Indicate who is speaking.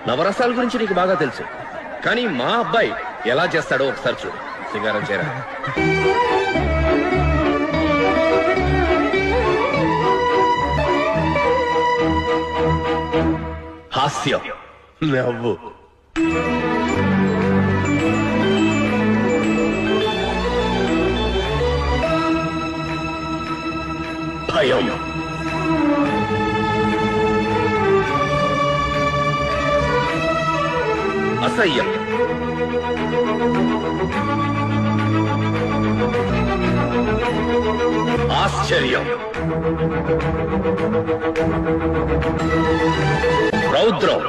Speaker 1: నవరసాల గురించి నీకు బాగా తెలుసు, కానీ మా అబ్బాయి ఎలా చేస్తాడో ఒకసారి చూడు. సింగారం చేరా. హాస్యం, నవ్వు, భయం, అసహ్యం, ఆశ్చర్యం, రౌద్రం,